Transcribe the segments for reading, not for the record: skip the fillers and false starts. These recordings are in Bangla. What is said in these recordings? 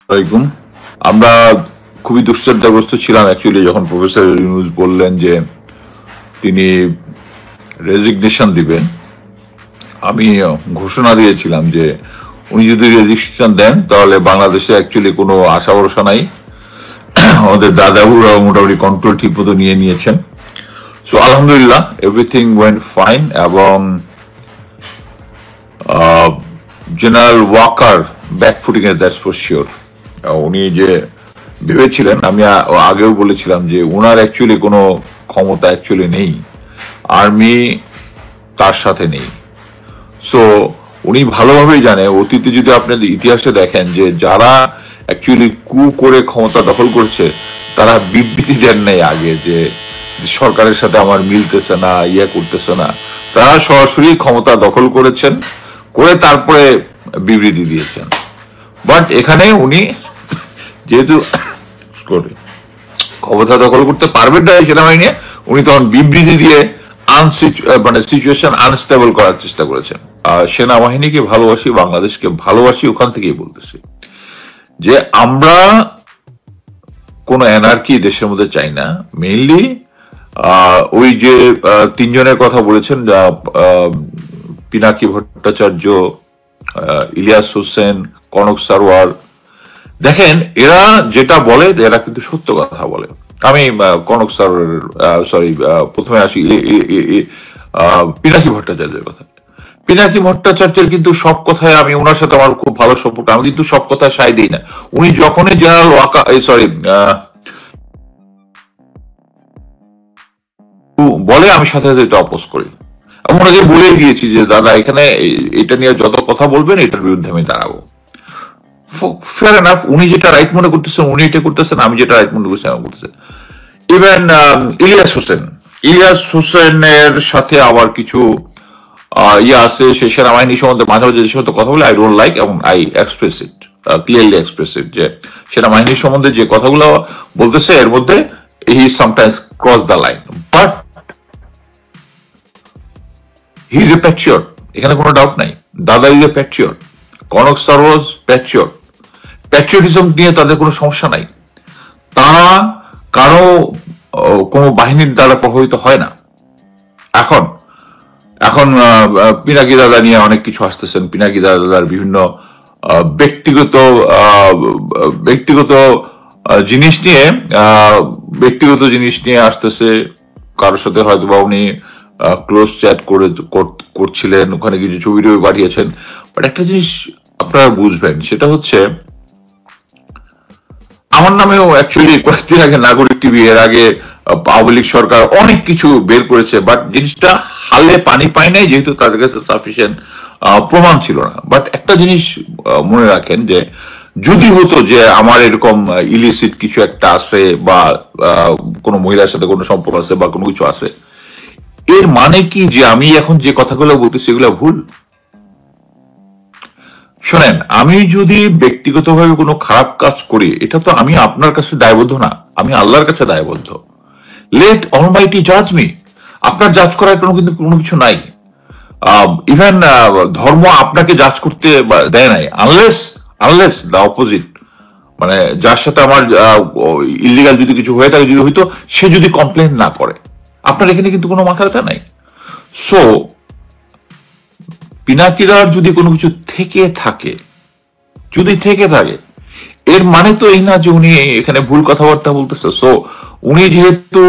আলাইকুম। আমরা খুবই দুশ্চিন্তাগ্রস্ত ছিলাম অ্যাকচুয়ালি যখন প্রফেসর ইউনূস বললেন যে তিনি রেজিগনেশন দিবেন। আমি ঘোষণা দিয়েছিলাম যে উনি যদি রেজিগনেশন দেন তাহলে বাংলাদেশে অ্যাকচুয়ালি কোনো আশা ভরসা নাই। আমাদের দাদাবুরা মোটামুটি কন্ট্রোল ঠিক মতো নিয়ে নিয়েছেন। সো আলহামদুলিল্লাহ এভরিথিং ওয়েন্ট ফাইন এবং জেনারেল ওয়াকার ব্যাকফুটিং এর দ্যাটস ফর শিওর। উনি যে ভেবেছিলেন, আমি আগেও বলেছিলাম যে ওনার অ্যাকচুয়ালি কোনো ক্ষমতা অ্যাকচুয়ালি নেই, আর্মি তার সাথে নেই। সো উনি ভালোভাবেই জানে, অতীতে যদি আপনাদের ইতিহাসে দেখেন যে যারা অ্যাকচুয়ালি কু করে ক্ষমতা দখল করছে তারা বিবৃতি দেন নাই আগে যে সরকারের সাথে আমার মিলতেছে না, ইয়ে করতেছে না। তারা সরাসরি ক্ষমতা দখল করেছেন, করে তারপরে বিবৃতি দিয়েছেন। বাট এখানে উনি যেহেতু ক্ষমতা দখল করতে পারবেন না সেনাবাহিনী, উনি তখন বিবৃতি দিয়ে মানে সিচুয়েশন আনস্টেবল করার চেষ্টা করেছেন। সেনাবাহিনীকে ভালোবাসি, বাংলাদেশকে ভালোবাসি, ওখান থেকেই বলতেছি যে আমরা কোন এনার্কি দেশের মধ্যে চাই না। মেইনলি ওই যে তিনজনের কথা বলেছেন, পিনাকি ভট্টাচার্য, ইলিয়াস হোসেন, কনক সারোয়ার, দেখেন এরা যেটা বলে এরা কিন্তু সত্য কথা বলে। আমি কনক সারোয়ার সরি প্রথমে আসি পিনাকি ভট্টাচার্যের কথা। পিনাকি ভট্টাচার্যের কিন্তু সব কথায়, আমি ওনার সাথে আমার খুব ভালো সম্পর্ক, আমি কিন্তু সব কথায় সায় দিই না। উনি যখনই জেনারেল ওয়াকা সরি বলে আমি সাথে সাথে এটা অপোজ করি। আমি ওনাকে বলে দিয়েছি যে দাদা এখানে এটা নিয়ে যত কথা বলবেন এটার বিরুদ্ধে আমি দাঁড়াবো। ফেয়ার এনাফ, উনি যেটা রাইট মনে করতেছেন উনি এটা করতেছেন, আমি যেটা রাইট মনে করছি আমি করতেছি। ইভেন ইলিয়াস হোসেনের সাথে আবার কিছু ইয়ে আছে, সে সেনাবাহিনী সম্বন্ধে মাঝে মাঝে যে সমস্ত কথা বলে আই ডোন্ট লাইক, এবং I express it clearly express it যে সেনাবাহিনীর সম্বন্ধে যে কথাগুলো বলতেছে এর মধ্যে he sometimes cross the line, but he is a patriot, এখানে কোনো ডাউট নাই। দাদা is a patriot, Kanak Sarwar patriot, patriotism নিয়ে তাদের কোনো সমস্যা নাই। তারা কারো কোনো বাহিনীর দ্বারা প্রভাবিত হয় না। এখন এখন পিনাকি দাদা নিয়ে অনেক কিছু আসতেছেন, পিনাকি দাদার বিভিন্ন ব্যক্তিগত ব্যক্তিগত জিনিস নিয়ে আসতেছে। কারোর সাথে হয়তো বা উনি ক্লোজ চ্যাট করছিলেন, ওখানে কিছু ছবি টবি পাঠিয়েছেন। বাট একটা জিনিস আপনারা বুঝবেন, সেটা হচ্ছে আমার নামেও অ্যাকচুয়ালি কয়েকদিন আগে নাগরিক টিভি, এর আগে আওয়ামী লীগ সরকার অনেক কিছু বের করেছে, বাট জিনিসটা হালে পানি পায় নাই যেহেতু তাদের কাছে সাফিসিয়েন্ট প্রমাণ ছিল না। বাট একটা জিনিস মনে রাখেন যে যদি হতো যে আমার এরকম ইলিসিট কিছু একটা আছে বা কোনো মহিলার সাথে কোনো সম্পর্ক আছে বা কোনো কিছু আছে, এর মানে কি যে আমি এখন যে কথাগুলো বলতেছি এগুলো ভুল? শোনেন, আমি যদি ব্যক্তিগতভাবে কোনো খারাপ কাজ করি এটা তো আমি আপনার কাছে দায়বদ্ধ না, আমি আল্লাহর কাছে দায়বদ্ধ। লেট অলমাইটি জাজ মি। আপনার জাজ করার কিন্তু কোনো কিছু নাই। ইভেন ধর্ম আপনাকে জাজ করতে দেয় নাই, আনলেস দ্য অপোজিট, মানে যার সাথে আমার ইলিগাল যদি কিছু হয়ে থাকে, যদি হইতো সে যদি কমপ্লেন না করে, আপনার এখানে কিন্তু কোনো মাথা ব্যথা নাই। সো পিনাকিদার যদি কোনো কিছু যদি থেকে থাকে এর মানে তো এই না যে উনি এখানে ভুল কথাবার্তা বলতেছে। সো উনি যেহেতু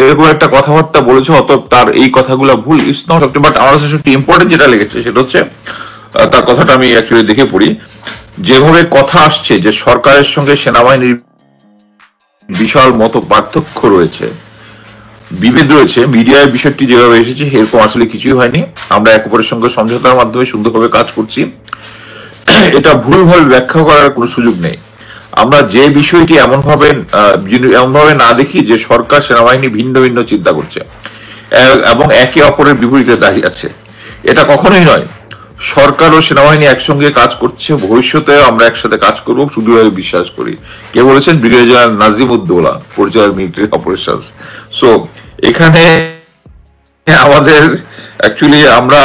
এরকম একটা কথাবার্তা বলেছে অতএব তার এই কথাগুলো ভুল, ইটস নট। বাট আমার কাছে সবচেয়ে ইম্পর্টেন্ট যেটা লেগেছে সেটা হচ্ছে তার কথাটা আমি অ্যাকচুয়ালি দেখে পড়ি, যেভাবে কথা আসছে যে সরকারের সঙ্গে সেনাবাহিনীর বিশাল মত পার্থক্য রয়েছে, বিভেদ রয়েছে, মিডিয়ায় বিষয়টি যেভাবে এসেছে এরকম আসলে কিছুই হয়নি। আমরা এক অপরের সঙ্গে সমঝোতার মাধ্যমে সুন্দরভাবে কাজ করছি, এটা ভুলভাবে ব্যাখ্যা করার কোনো সুযোগ নেই। আমরা যে বিষয়টি এমনভাবে না দেখি যে সরকার সেনাবাহিনী ভিন্ন ভিন্ন চিন্তা করছে এবং একে অপরের বিপরীতে দাঁড়িয়ে আছে, এটা কখনোই নয়। সরকার ও সেনাবাহিনী একসঙ্গে কাজ করছে, ভবিষ্যতে আমরা একসাথে কাজ করবো সুদৃঢ়ভাবে বিশ্বাস করি। কে বলেছেন? ব্রিগেডিয়ার জেনারেল নাজিম উদ্দৌলা, পরিচালক মিলিটারি অপারেশনস। সো এখানে আমাদের অ্যাকচুয়ালি আমরা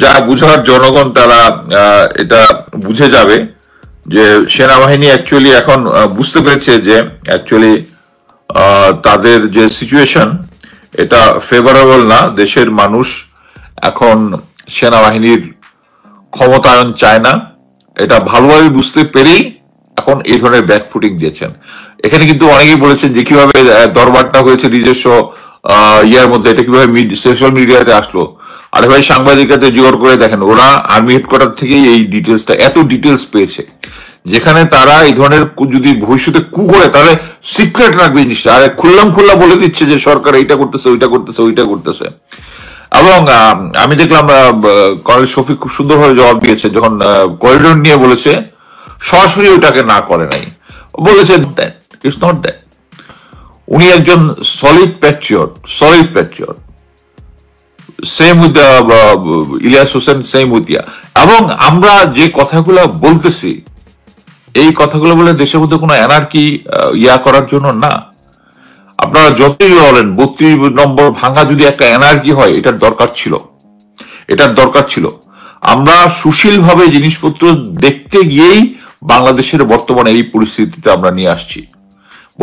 যা বুঝার জনগণ তারা এটা বুঝে যাবে যে সেনাবাহিনী অ্যাকচুয়ালি এখন বুঝতে পেরেছে যে অ্যাকচুয়ালি তাদের যে সিচুয়েশন এটা ফেভারেবল না। দেশের মানুষ এখন সেনাবাহিনীর ক্ষমতায়ন চায় না, এটা ভালোভাবে বুঝতে পেরেই এখন এই ধরনের ব্যাকফুটিং দিয়েছেন। এখানে কিন্তু অনেকেই বলেছেন যে কিভাবে দরবারটা হয়েছে নিজস্ব ইয়ার মধ্যে, এটা কিভাবে সোশ্যাল মিডিয়াতে আসলো। আরে ভাই, সাংবাদিকদের জোগাড় করে দেখেন, ওরা আর্মি হেডকোয়ার্টার থেকেই এই ডিটেলসটা, এত ডিটেলস পেয়েছে, যেখানে তারা এই ধরনের যদি ভবিষ্যতে কু করে তাহলে সিক্রেট রাখবে জিনিসটা, আর খুললাম খুল্লা বলে দিচ্ছে যে সরকার এইটা করতেছে, ওইটা করতেছে, ওইটা করতেছে। এবং আমি দেখলাম কর্নেল শফিক খুব সুন্দরভাবে জবাব দিয়েছে যখন করিডোর নিয়ে বলেছে, সরাসরি ওটাকে না করে নাই, বলেছে দ্যাট ইটস নট দ্যাট। উনি একজন solid patriot, solid patriot. Same with Ilias Hossain, same with ইয়া। এবং আমরা যে কথাগুলো বলতেছি, এই কথাগুলো বলে দেশের মধ্যে কোনো এনার্কি ইয়া করার জন্য না। আপনারা যতই বলেন 32 নম্বর ভাঙা যদি একটা এনার্কি হয়, এটার দরকার ছিল, এটার দরকার ছিল। আমরা সুশীলভাবে জিনিসপত্র দেখতে গিয়েই বাংলাদেশের বর্তমানে এই পরিস্থিতিতে আমরা নিয়ে আসছি,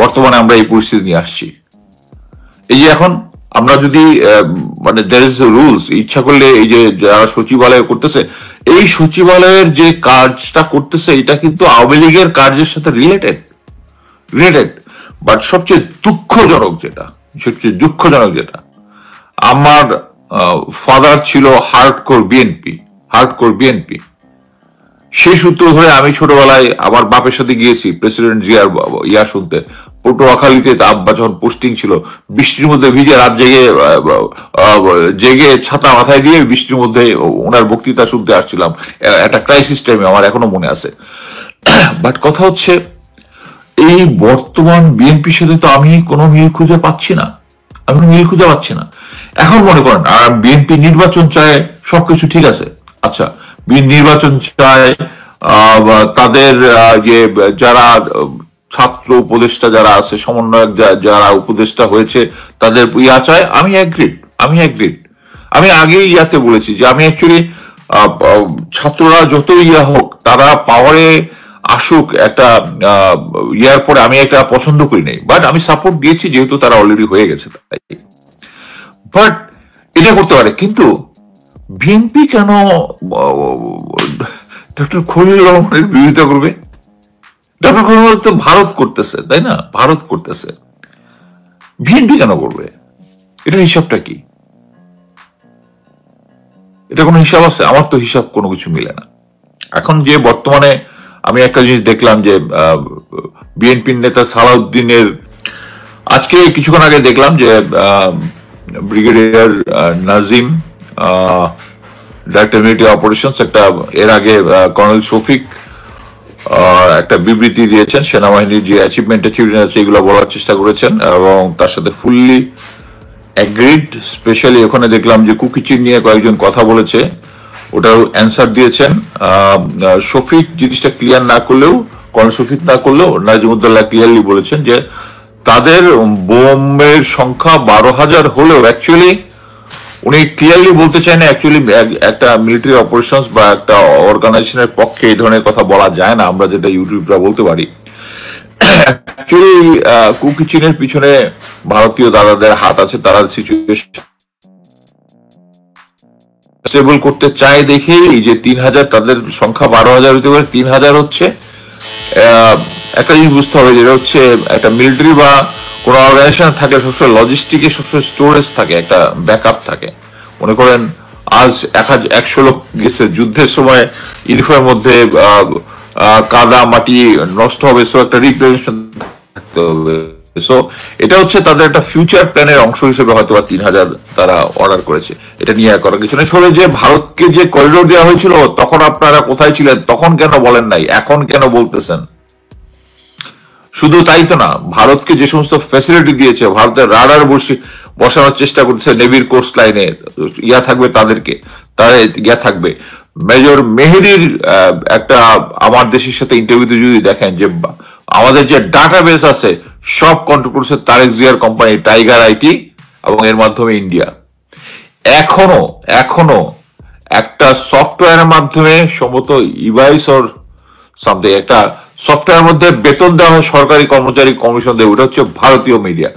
বর্তমানে আমরা এই পরিস্থিতি নিয়ে আসছি। এই যে এখন আমরা যদি মানে দেয়ার ইজ রুলস, ইচ্ছা করলে এই যে যারা সচিবালয় করতেছে, এই সচিবালয়ের যে কাজটা করতেছে এটা কিন্তু আওয়ামী লীগের কাজের সাথে রিলেটেড, রিলেটেড। বাট সবচেয়ে দুঃখজনক যেটা, সবচেয়ে দুঃখজনক যেটা, আমার ফাদার ছিল হার্ডকোর বিএনপি, হার্ডকোর বিএনপি। সেই সূত্র ধরে আমি ছোটবেলায় আমার বাপের সাথে গিয়েছি প্রেসিডেন্ট জিয়ার ইয়া শুনতে, পটুয়াখালীতে আব্বা যখন পোস্টিং ছিল, বৃষ্টির মধ্যে ভিজে রাত জেগে জেগে ছাতা মাথায় দিয়ে বৃষ্টির মধ্যে ওনার বক্তৃতা শুনতে আসছিলাম, একটা ক্রাইসিস টাইমে, আমার এখনো মনে আছে। বাট কথা হচ্ছে, এই বর্তমান বিএনপির সাথে তো আমি কোনো মিল খুঁজে পাচ্ছি না, আমি মিল খুঁজে পাচ্ছি না। এখন মনে করেন আর বিএনপি নির্বাচন চায়, সবকিছু ঠিক আছে, আচ্ছা নির্বাচন চায়, তাদের যে যারা ছাত্র উপদেষ্টা যারা আছে, সমন্বয়ক যারা উপদেষ্টা হয়েছে, তাদের ইয়া চায়, আমি এগ্রিড, আমি এগ্রিড। আমি আগেই ইয়াতে বলেছি যে আমি অ্যাকচুয়ালি ছাত্ররা যত ইয়া হোক, তারা পাওয়ারে আসুক একটা ইয়ার পরে, আমি একটা পছন্দ করি নাই, বাট আমি সাপোর্ট দিয়েছি যেহেতু তারা অলরেডি হয়ে গেছে। তাই বাট এটা করতে পারে, কিন্তু বিএনপি কেন ডক্টর খলিলুর রহমানের বিরোধিতা করবে? ডক্টর খলিলুর তো ভারত করতেছে, তাই না? ভারত করতেছে, বিএনপি কেন করবে? এটার হিসাবটা কি? এটা কোনো হিসাব আছে? আমার তো হিসাব কোনো কিছু মিলে না। এখন যে বর্তমানে আমি একটা জিনিস দেখলাম যে বিএনপির নেতা সালাউদ্দিনের, আজকে কিছুক্ষণ আগে দেখলাম যে brigadier Nazim, director military operations, একটা এর আগে কর্নেল শফিক একটা বিবৃতি দিয়েছেন, সেনাবাহিনীর যে অ্যাচিভমেন্ট আছে এগুলো বলার চেষ্টা করেছেন এবং তার সাথে ফুললি অ্যাগ্রিড। স্পেশালি ওখানে দেখলাম যে কুকিচির নিয়ে কয়েকজন কথা বলেছে, ওটাও অ্যান্সার দিয়েছেন। শফিক জিনিসটা ক্লিয়ার না করলেও, কর্নেল শফিক না করলেও নাজিমুদ্দৌলা ক্লিয়ারলি বলেছেন যে তাদের বোমের সংখ্যা 12,000 হলেও অ্যাকচুয়ালি উনি ক্লিয়ারলি বলতে চায় না, অ্যাকচুয়ালি একটা মিলিটারি অপারেশনস বা একটা অর্গানাইজেশনের পক্ষে এই ধরনের কথা বলা যায় না, আমরা যেটা ইউটিউবরা বলতে পারি। অ্যাকচুয়ালি কুকিচিনের পিছনে ভারতীয় দাদাদের হাত আছে, তারা সিচুয়েশন স্টেবল করতে চায় দেখেই যে 3,000, তাদের সংখ্যা 12,000 হতে পারে, 3,000 হচ্ছে। একটা জিনিস বুঝতে হবে, যেটা হচ্ছে একটা মিলিটারি বা কোন অর্গানাইজেশন থাকে সবসময় লজিস্টিকে সবসময় স্টোরেজ থাকে, একটা ব্যাকআপ থাকে। মনে করেন আজ 100 লোক গেছে যুদ্ধের সময়, ইউনিফর্মের মধ্যে কাদা মাটি নষ্ট হবে, সো একটা রিপ্লেসমেন্ট থাকতে হবে। সো এটা হচ্ছে তাদের একটা ফিউচার প্ল্যানের অংশ হিসেবে হয়তো 3,000 তারা অর্ডার করেছে। এটা নিয়ে করার কিছু নেই। আসলে যে ভারতকে যে করিডোর দেওয়া হয়েছিল, তখন আপনারা কোথায় ছিলেন? তখন কেন বলেন নাই? এখন কেন বলতেছেন? শুধু তাই তো না, ভারতকে যে সমস্ত ফ্যাসিলিটি দিয়েছে, ভারতের রাডার বসানোর চেষ্টা করছে নেভির কোস্ট লাইনে, ইয়া থাকবে তাদেরকে, তারা ইয়া থাকবে। মেজর মেহেদির একটা আমার দেশের সাথে ইন্টারভিউতে যদি দেখেন যে আমাদের যে ডাটাবেস আছে সব কন্ট্রোল করছে তারেক জিয়ার কোম্পানি টাইগার আইটি, এবং এর মাধ্যমে ইন্ডিয়া এখনো এখনো একটা সফটওয়্যারের মাধ্যমে সম্ভবত ইভাইস ওর সামথিং একটা সফটওয়্যার মধ্যে বেতন দেওয়া হয় সরকারি কর্মচারী কমিশন দেয়, ওটা হচ্ছে ভারতীয় মিডিয়া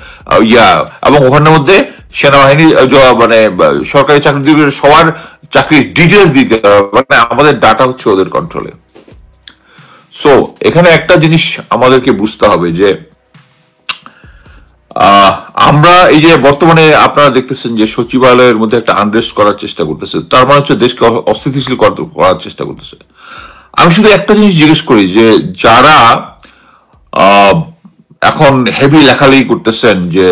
এবং ওখানের মধ্যে সেনাবাহিনী মানে সরকারি চাকরিজীবীদের সবার চাকরির ডিটেলস দিতে হবে, মানে আমাদের ডাটা হচ্ছে ওদের কন্ট্রোলে। সো এখানে একটা জিনিস আমাদেরকে বুঝতে হবে যে আমরা এই যে বর্তমানে আপনারা দেখতেছেন যে সচিবালয়ের মধ্যে একটা আনরেস্ট করার চেষ্টা করতেছে, তার মানে হচ্ছে দেশকে অস্থিতিশীল করার চেষ্টা করতেছে। আমি শুধু একটা জিনিস জিজ্ঞেস করি যে যারা এখন হেভি লেখালেখি করতেছেন যে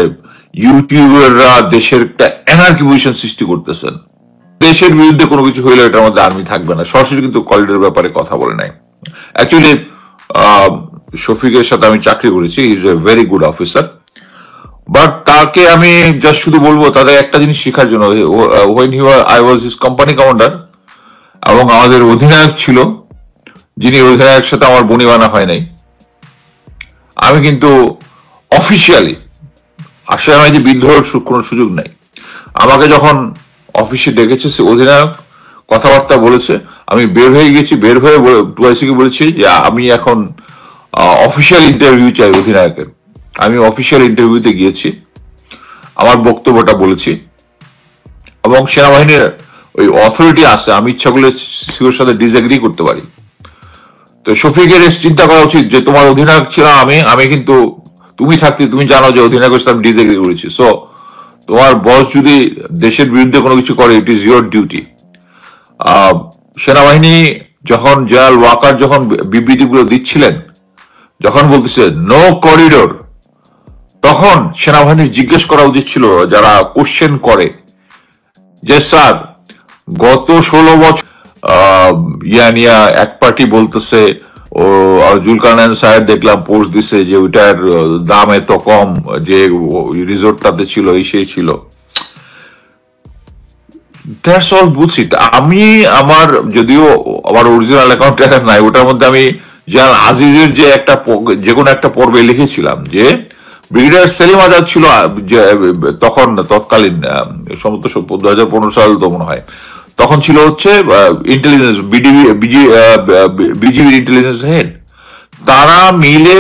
ইউটিউবাররা দেশের একটা এনার্কি পজিশন সৃষ্টি করতেছেন, দেশের বিরুদ্ধে কোনো কিছু হইলে এটার মধ্যে আর্মি থাকবে না, সরাসরি কিন্তু করিডোর ব্যাপারে কথা বলে নাই। অ্যাকচুয়ালি শফিকের সাথে আমি চাকরি করেছি, is a very good officer, but তাকে আমি জাস্ট শুধু বলবো তাদের একটা জিনিস শেখার জন্য, when I was his company commander এবং আমাদের অধিনায়ক ছিল, যিনি অধিনায়কের সাথে আমার বনিবানা হয় নাই, আমি কিন্তু অফিসিয়ালি আসলে আমি যে বিদ্রোহের কোনো সুযোগ নাই, আমাকে যখন অফিসে ডেকেছে সে অধিনায়ক কথাবার্তা বলেছে, আমি বের হয়ে গেছি, বের হয়ে টুআইসিকে বলেছি যে আমি এখন অফিসিয়াল ইন্টারভিউ চাই অধিনায়কের। আমি অফিসিয়াল ইন্টারভিউতে গিয়েছি, আমার বক্তব্যটা বলেছি, এবং সেনাবাহিনীর ওই অথরিটি আছে, আমি ইচ্ছা করলে সিওর সাথে ডিসএগ্রি করতে পারি। তো শফিকের চিন্তা করা উচিত যে তোমার অধিনায়ক ছিলাম আমি কিন্তু তুমি থাকতে তুমি জানো যে অধিনায়কের সাথে আমি ডিসএগ্রি করেছি, সো তোমার বস যদি দেশের বিরুদ্ধে কোনো কিছু করে ইট ইজ ইউর ডিউটি। সেনাবাহিনী যখন জেনারেল ওয়াকার যখন বিবৃতিগুলো দিচ্ছিলেন, যখন বলতেছে নো করিডোর, তখন সেনাবাহিনীর জিজ্ঞেস করা উচিত ছিল যারা কোশ্চেন করে যে স্যার গত 16 বছর ইয়ানিয়া এক পার্টি বলতেছে ও জুলকারনাইন সাহেব দেখলাম পোস্ট দিছে যে ওইটার দাম এত কম, যে রিসোর্টটাতে ছিল এই সেই ছিল, দ্যাটস অল বুলশিট। আমি আমার যদিও আমার অরিজিনাল অ্যাকাউন্ট নাই, ওটার মধ্যে আমি জান আজিজের যে একটা যে কোনো একটা পর্বে লিখেছিলাম যে ব্রিগেডিয়ার সেলিম আজাদ ছিল তখন তৎকালীন সম্ভবত 2015 সাল তো মনে হয়, তখন ছিল হচ্ছে ইন্টেলিজেন্স বিজিবির ইন্টেলিজেন্স হেড, তারা মিলে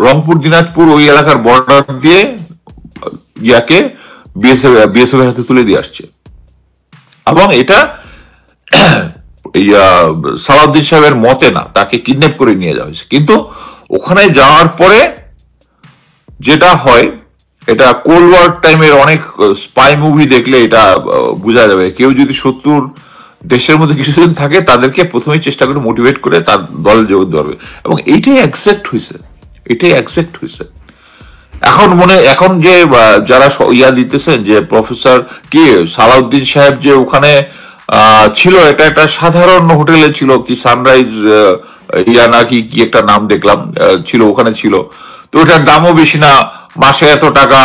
রংপুর দিনাজপুর ওই এলাকার বর্ডার দিয়ে ইয়াকে বিএসএফ এর হাতে তুলে দিয়ে আসছে, এবং এটা সালাউদ্দিন সাহেবের মতে না, তাকে কিডন্যাপ করে নিয়ে যাওয়া হয়েছে। কিন্তু ওখানে যাওয়ার পরে যেটা হয়, এটা কোল্ড ওয়ার টাইমের অনেক স্পাই মুভি দেখলে এটা বোঝা যাবে, কেউ যদি শত্রুর দেশের মধ্যে কিছুদিন থাকে তাদেরকে প্রথমেই চেষ্টা করে মোটিভেট করে তার দলে যোগ ধরবে, এবং এইটাই অ্যাকসেপ্ট হয়েছে, এটাই অ্যাকসেপ্ট হয়েছে। এখন যে যারা ইয়া দিতেছেন যে প্রফেসর কি সালাউদ্দিন সাহেব যে ওখানে ছিল, এটা একটা সাধারণ হোটেলে ছিল, কি সানরাইজ ইয়া নাকি কি একটা নাম দেখলাম ছিল, ওখানে ছিল, তো ওটার দামও বেশি না, মাসে এত টাকা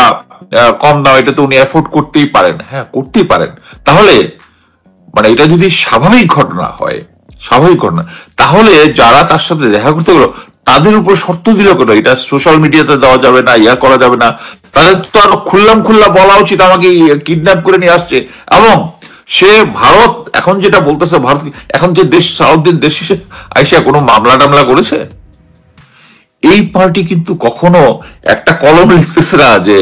কম দাম, এটা তো উনি অ্যাফোর্ড করতেই পারেন, হ্যাঁ করতেই পারেন। তাহলে মানে এটা যদি স্বাভাবিক ঘটনা হয়, স্বাভাবিক ঘটনা, তাহলে যারা তার সাথে দেখা করতে গেল তাদের উপর শর্ত দিল কেন? এটা সোশ্যাল মিডিয়াতে দেওয়া যাবে না, ইয়া করা যাবে না, তাদের তো আরো খুল্লা বলা উচিত আমাকে কিডন্যাপ করে নিয়ে আসছে। এবং সে ভারত এখন যেটা বলতেছে, ভারত এখন যে দেশ সাউথদিন দেশ আইসা কোনো মামলা টামলা করেছে, এই পার্টি কিন্তু কখনো একটা কলম লিখতেছে না যে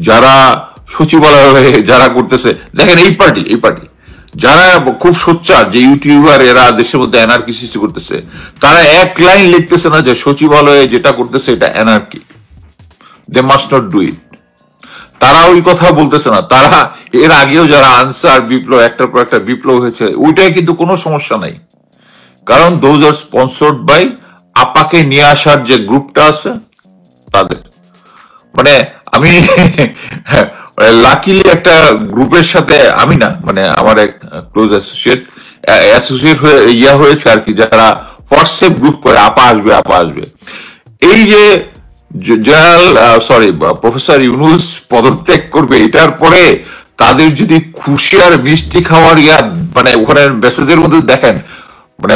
যারা সচিবালয়ে যারা করতেছে, দেখেন এই পার্টি যারা খুব সোচ্চার যে ইউটিউবার এরা দেশের মধ্যে এনার্কি সৃষ্টি করতেছে, তারা এক লাইন লিখতেছে না যে সচিবালয়ে যেটা করতেছে এটা anarchy, they must not do it. তারা ওই কথা বলতেছে না, তারা এর আগেও যারা আনসার বিপ্লব একটার পর একটা বিপ্লব হয়েছে ওইটাই কিন্তু কোনো সমস্যা নাই, কারণ দোজ আর স্পন্সর্ড বাই আপাকে নিয়ে আসার যে গ্রুপটা আছে তাদের। মানে আমি লাকিলি একটা গ্রুপের সাথে আমি না, মানে আমার এক ক্লোজ অ্যাসোসিয়েট হয়ে ইয়া হয়েছে আর কি, যারা হোয়াটসঅ্যাপ গ্রুপ করে আপা আসবে। এই যে প্রফেসর ইউনুস পদত্যাগ করবে, এটার পরে তাদের যদি খুশি আর মিষ্টি খাওয়ার ইয়া মানে ওখানে মেসেজের মধ্যে দেখেন, মানে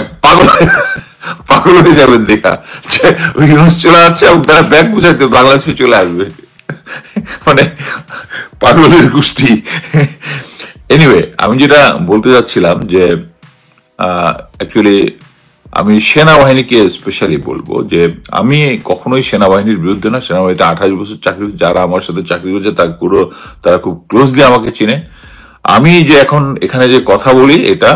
পাগল হয়ে যাবেন দেখা যে ইউনুস চলে যাচ্ছে এবং তারা ব্যাগ বুঝাইতে বাংলাদেশে চলে আসবে, মানে পাগলের গোষ্ঠী। এনিওয়ে, আমি যেটা বলতে যাচ্ছিলাম যে অ্যাকচুয়ালি আমি সেনাবাহিনীকে স্পেশালি বলবো যে আমি কখনোই সেনাবাহিনীর বিরুদ্ধে না। সেনাবাহিনীতে 28 বছর চাকরি, যারা আমার সাথে চাকরি করছে তারা খুব ক্লোজলি আমাকে চিনে। আমি যে এখন এখানে যে কথা বলি, এটা